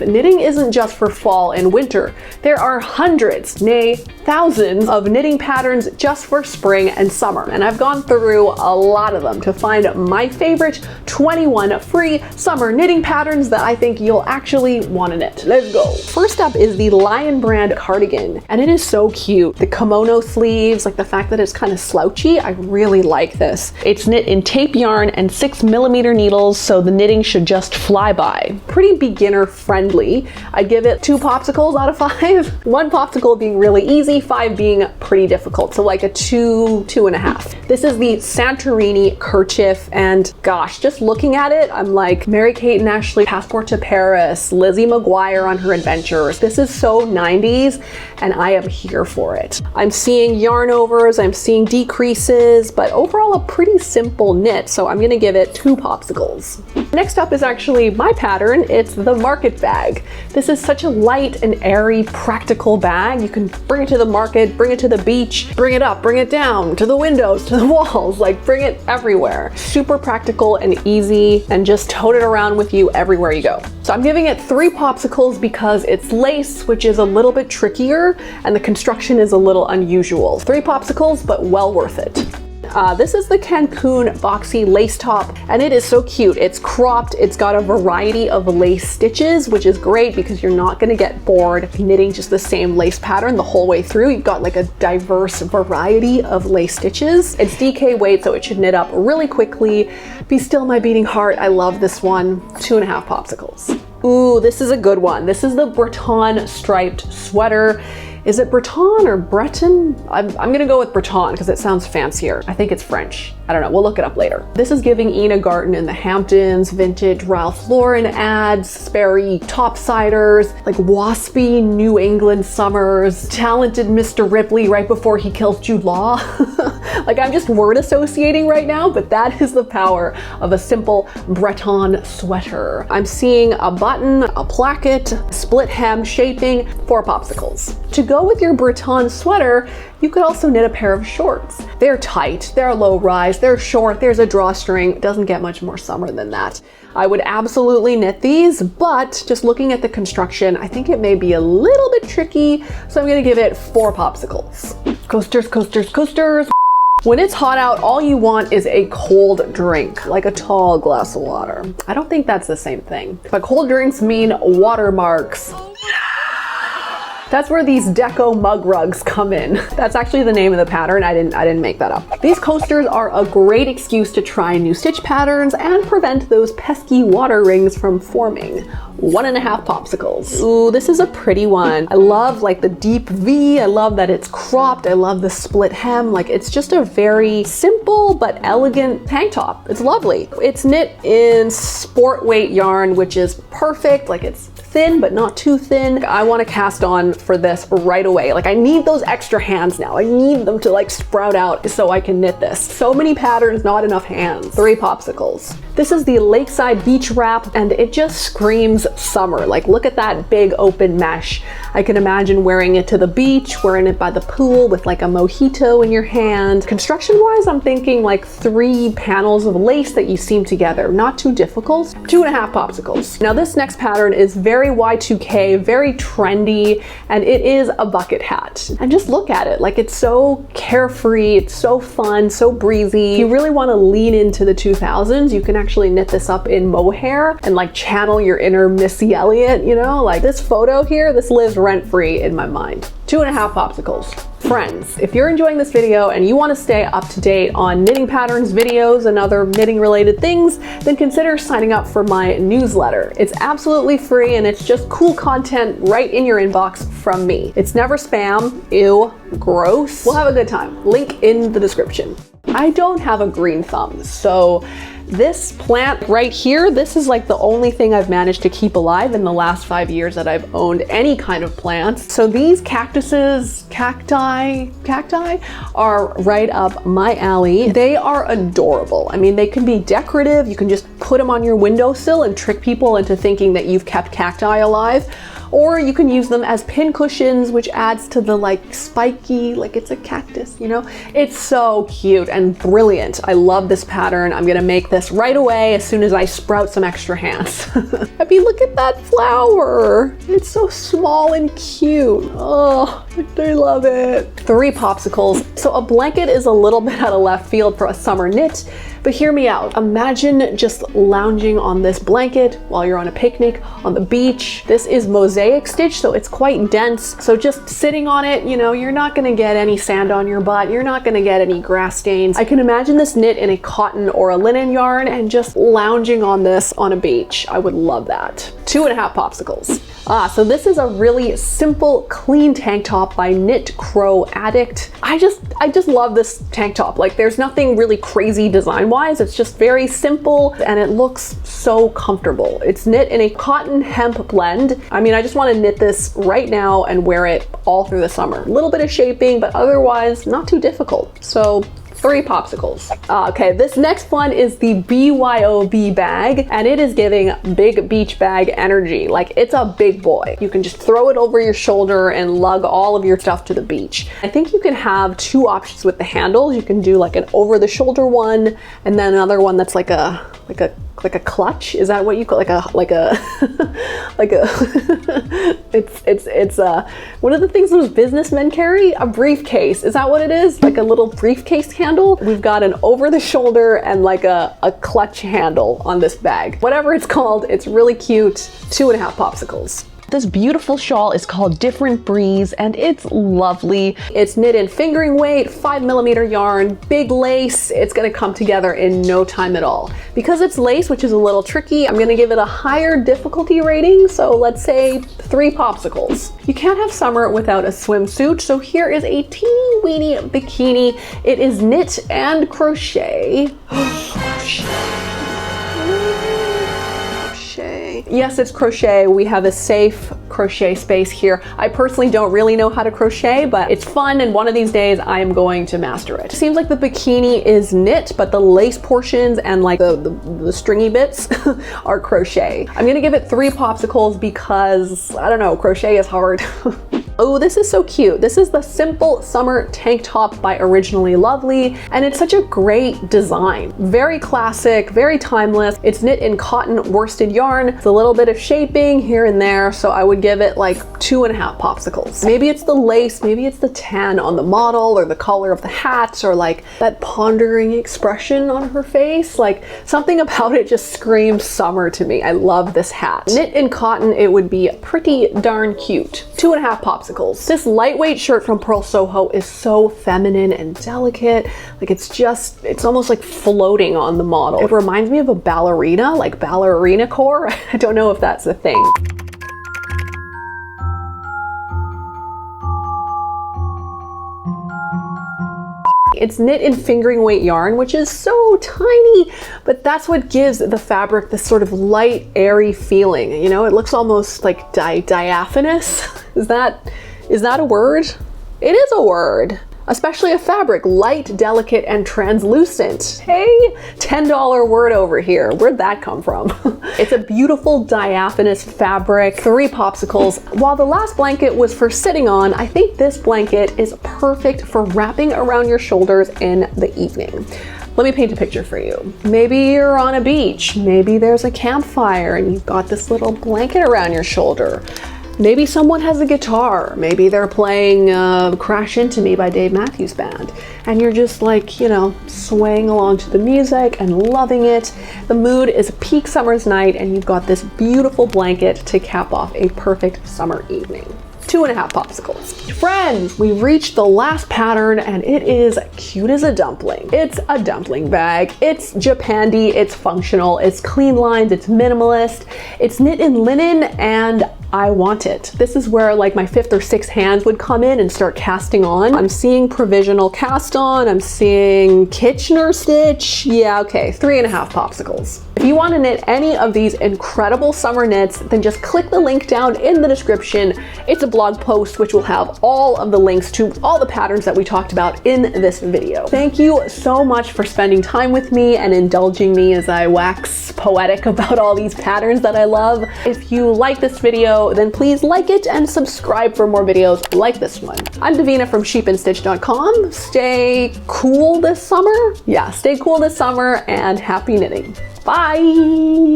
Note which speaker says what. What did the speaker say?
Speaker 1: But knitting isn't just for fall and winter. There are hundreds, nay thousands of knitting patterns just for spring and summer. And I've gone through a lot of them to find my favorite 21 free summer knitting patterns that I think you'll actually want to knit. Let's go. First up is the Lion brand cardigan. And it is so cute. The kimono sleeves, like the fact that it's kind of slouchy, I really like this. It's knit in tape yarn and 6mm needles, so the knitting should just fly by. Pretty beginner friendly. I'd give it 2 popsicles out of 5. 1 popsicle being really easy, 5 being pretty difficult. So like a 2, 2.5. This is the Santorini Kerchief, and gosh, just looking at it, I'm like Mary-Kate and Ashley Passport to Paris, Lizzie McGuire on her adventures. This is so 90s, and I am here for it. I'm seeing yarn overs, I'm seeing decreases, but overall a pretty simple knit, so I'm gonna give it 2 popsicles. Next up is actually my pattern. It's the market bag. This is such a light and airy, practical bag. You can bring it to the market, bring it to the beach, bring it up, bring it down, to the windows, to the walls, like bring it everywhere. Super practical and easy, and just tote it around with you everywhere you go. So I'm giving it 3 popsicles because it's lace, which is a little bit trickier, and the construction is a little unusual. 3 popsicles, but well worth it. This is the Cancun Boxy lace top, and it is so cute. It's cropped, it's got a variety of lace stitches, which is great because you're not gonna get bored knitting just the same lace pattern the whole way through. You've got like a diverse variety of lace stitches. It's DK weight, so it should knit up really quickly. Be still my beating heart, I love this one. 2.5 popsicles. Ooh, this is a good one. This is the Breton striped sweater. Is it Breton or Breton? I'm gonna go with Breton because it sounds fancier. I think it's French. I don't know, we'll look it up later. This is giving Ina Garten in the Hamptons, vintage Ralph Lauren ads, Sperry topsiders, like waspy New England summers, talented Mr. Ripley right before he kills Jude Law. Like I'm just word associating right now, but that is the power of a simple Breton sweater. I'm seeing a button, a placket, split hem shaping, 4 popsicles. To go with your Breton sweater, you could also knit a pair of shorts. They're tight, they're low rise, they're short, there's a drawstring. It doesn't get much more summer than that. I would absolutely knit these, but just looking at the construction, I think it may be a little bit tricky, so I'm gonna give it 4 popsicles. Coasters, coasters, coasters. When it's hot out, all you want is a cold drink, like a tall glass of water. I don't think that's the same thing, but cold drinks mean watermarks. That's where these Deco Mug Rugs come in. That's actually the name of the pattern. I didn't make that up. These coasters are a great excuse to try new stitch patterns and prevent those pesky water rings from forming. 1.5 popsicles. Ooh, this is a pretty one. I love like the deep V. I love that it's cropped. I love the split hem. Like it's just a very simple but elegant tank top. It's lovely. It's knit in sport weight yarn, which is perfect. Like it's thin, but not too thin. I want to cast on for this right away. Like I need those extra hands now. I need them to like sprout out so I can knit this. So many patterns, not enough hands. 3 popsicles. This is the Lakeside beach wrap, and it just screams summer. Like look at that big open mesh. I can imagine wearing it to the beach, wearing it by the pool with like a mojito in your hand. Construction wise, I'm thinking like 3 panels of lace that you seam together. Not too difficult. 2.5 popsicles. Now this next pattern is very Y2K, very trendy, and it is a bucket hat. And just look at it, like it's so carefree, it's so fun, so breezy. If you really want to lean into the 2000s, you can actually knit this up in mohair and like channel your inner Missy Elliott, you know? Like this photo here, this lives rent-free in my mind. 2.5 popsicles. Friends, if you're enjoying this video and you want to stay up to date on knitting patterns, videos, and other knitting related things, then consider signing up for my newsletter. It's absolutely free and it's just cool content right in your inbox from me. It's never spam. Ew, gross. We'll have a good time. Link in the description. I don't have a green thumb, so this plant right here, this is like the only thing I've managed to keep alive in the last 5 years that I've owned any kind of plants. So these cactuses, cacti are right up my alley. They are adorable. I mean, they can be decorative. You can just put them on your windowsill and trick people into thinking that you've kept cacti alive. or you can use them as pin cushions, which adds to the like spiky, like it's a cactus, you know? It's so cute and brilliant. I love this pattern. I'm gonna make this right away as soon as I sprout some extra hands. I mean, look at that flower. It's so small and cute. Oh, I love it. 3 popsicles. So a blanket is a little bit out of left field for a summer knit, but hear me out. Imagine just lounging on this blanket while you're on a picnic on the beach. This is mosaic stitch, so it's quite dense. So just sitting on it, you know, you're not gonna get any sand on your butt. You're not gonna get any grass stains. I can imagine this knit in a cotton or a linen yarn and just lounging on this on a beach. I would love that. 2.5 popsicles. So this is a really simple, clean tank top by Knit Crow Addict. I just love this tank top. Like, there's nothing really crazy design-wise. It's just very simple and it looks so comfortable. It's knit in a cotton hemp blend. I mean, I just want to knit this right now and wear it all through the summer. A little bit of shaping, but otherwise not too difficult. So 3 popsicles. Okay, this next one is the BYOB bag, and it is giving big beach bag energy. Like, it's a big boy. You can just throw it over your shoulder and lug all of your stuff to the beach. I think you can have 2 options with the handles. You can do like an over the shoulder one, and then another one that's like a clutch. Is that what you call like a it's one of the things those businessmen carry? A briefcase. Is that what it is? Like a little briefcase handle? We've got an over the shoulder and like a clutch handle on this bag. Whatever it's called, it's really cute. 2.5 popsicles. This beautiful shawl is called Different Breeze and it's lovely. It's knit in fingering weight, 5mm yarn, big lace. It's gonna come together in no time at all. Because it's lace, which is a little tricky, I'm gonna give it a higher difficulty rating. So let's say 3 popsicles. You can't have summer without a swimsuit. So here is a teeny weeny bikini. It is knit and crochet. Yes, it's crochet. We have a safe crochet space here. I personally don't really know how to crochet, but it's fun, and one of these days I am going to master it. It seems like the bikini is knit, but the lace portions and like the stringy bits are crochet. I'm gonna give it 3 popsicles because, I don't know, crochet is hard. Oh, this is so cute. This is the Simple Summer Tank Top by Originally Lovely, and it's such a great design. Very classic, very timeless. It's knit in cotton worsted yarn. It's a little bit of shaping here and there, so I would give it like 2.5 popsicles. Maybe it's the lace, maybe it's the tan on the model, or the color of the hat, or like that pondering expression on her face. Like, something about it just screams summer to me. I love this hat. Knit in cotton, it would be pretty darn cute. 2.5 popsicles. This lightweight shirt from Pearl Soho is so feminine and delicate. Like, it's almost like floating on the model. It reminds me of a ballerina, like ballerina core. I don't know if that's a thing. It's knit in fingering weight yarn, which is so tiny, but that's what gives the fabric this sort of light, airy feeling. You know, it looks almost like diaphanous. Is that a word? It is a word. Especially a fabric, light, delicate, and translucent. Hey, $10 word over here. Where'd that come from? It's a beautiful diaphanous fabric, 3 popsicles. While the last blanket was for sitting on, I think this blanket is perfect for wrapping around your shoulders in the evening. Let me paint a picture for you. Maybe you're on a beach. Maybe there's a campfire and you've got this little blanket around your shoulder. Maybe someone has a guitar. Maybe they're playing Crash Into Me by Dave Matthews Band. And you're just like, you know, swaying along to the music and loving it. The mood is a peak summer's night and you've got this beautiful blanket to cap off a perfect summer evening. 2.5 popsicles. Friends, we've reached the last pattern and it is cute as a dumpling. It's a dumpling bag. It's Japandi, it's functional, it's clean lines, it's minimalist. It's knit in linen and I want it. This is where like my 5th or 6th hands would come in and start casting on. I'm seeing provisional cast on. I'm seeing Kitchener stitch. Yeah, okay, 3.5 popsicles. If you want to knit any of these incredible summer knits, then just click the link down in the description. It's a blog post which will have all of the links to all the patterns that we talked about in this video. Thank you so much for spending time with me and indulging me as I wax poetic about all these patterns that I love. If you like this video, video, then please like it and subscribe for more videos like this one. I'm Davina from sheepandstitch.com. Stay cool this summer. Yeah, stay cool this summer and happy knitting. Bye!